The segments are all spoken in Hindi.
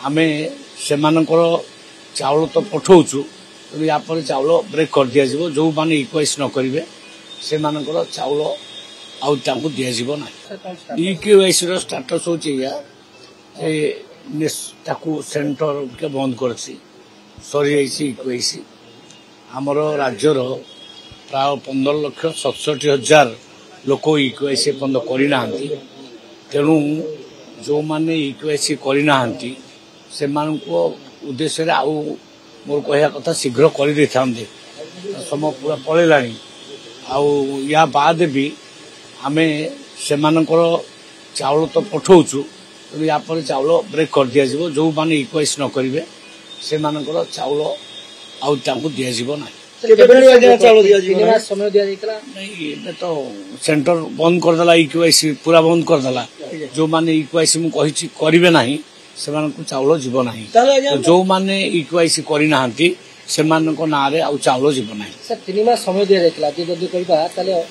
आमे सेमानकर चाउल तो पठाऊचु यापर चाउल ब्रेक कर दिया जिवो जो माने इक्वाइस न करिवे से मानकर चाउल आउ तांको दिया जिवो ना इक्वाइस रो स्टेटस होची या ताकू सेंटर के बंद करछि सरी जाइछि इक्वाइस हमर राज्यर प्राय 15,67,000 लोक इक्वाइस बंद करना तेणु जो माने इक्वाइस करना से उद्देश्य आउ मोर कहया कथा शीघ्र कर दे था समय पूरा पलैला या बाद भी आमे सेमानकर चाउल तो पठाऊचु यापर चाउल ब्रेक कर दिया जिवो जो माने इक्वाइस न करिवे से मानकर चाउल आउ तांको दिया जिवो ना समय दिया नहीं तो सेंटर बंद करदेला इक्वाइस पूरा बंद करदेला जो माने इक्वाइस मु कहिछि करिवे नाही से चाउल जीव ना जो माने इक्वाइस करना से नारे आउ चाउल जीव ना समय दिया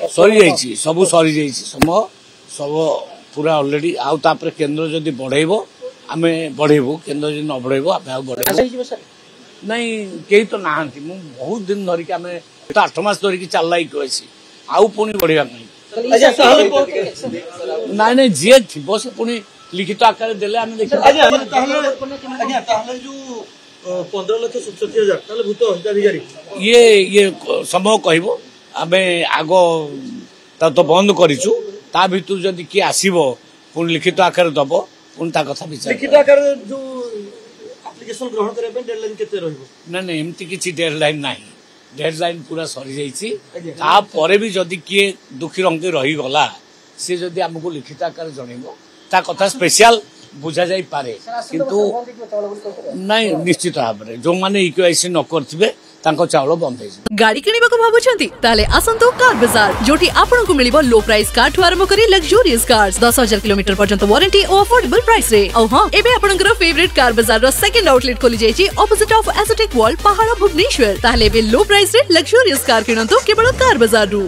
सरी जाइए सब सरी जाइए समय सब पूरा ऑलरेडी आउ तापर केंद्र जदि बढ़ेबो आमे बढ़ेबो केंद्र जदि न बढ़ेबो आमे आउ बढ़ेबो नहीं कई तो ना बहुत दिन धरिक आमे तो 8 मास धरिक चलला इक्वाइस आउ पुणी बढ़िया ना नहीं जी थी से पुणी लिखित आकार देले आमे देखि जो 15,67,000 भूत हिताधिकारी ये संभव कहबो आमे आगो तो बंद करिचु ता भितर जदि किए आसीबो पुणी लिखित आकार दबो पुणी ता कथा विचार लिखित आकार जो एप्लिकेशन ग्रहण करे पे डेडलाइन केते रहइबो ना नहीं एमती किछि डेडलाइन नाही डेडलाइन पूरा सरी जाइछि ता परे भी जदि किए दुखी रंगे रही गला से जदि हमको लिखित आकार जणेबो ता कथा स्पेशल बुझा जाई पारे किंतु नहीं निश्चित भाव में जो माने इक्वाइस न करथिबे तांको चाउल बंद हे गाड़ी किनिबा को भाबुछंती ताले आसंतो कार बाजार जोटी आपनको मिलिबो लो प्राइस कार ठु आरंभ करी लग्जरियस कार्स 10,000 किलोमीटर पर्यंत वारंटी और अफोर्डेबल प्राइस रे औ हां एबे आपनकर फेवरेट कार बाजार रो सेकंड आउटलेट खोली जायछि ऑपोजिट ऑफ एसोटेक वॉल पहाड़ भुवनेश्वर ताले बे लो प्राइस रे लग्जरियस कार किनंतो केवल कार बाजार रु।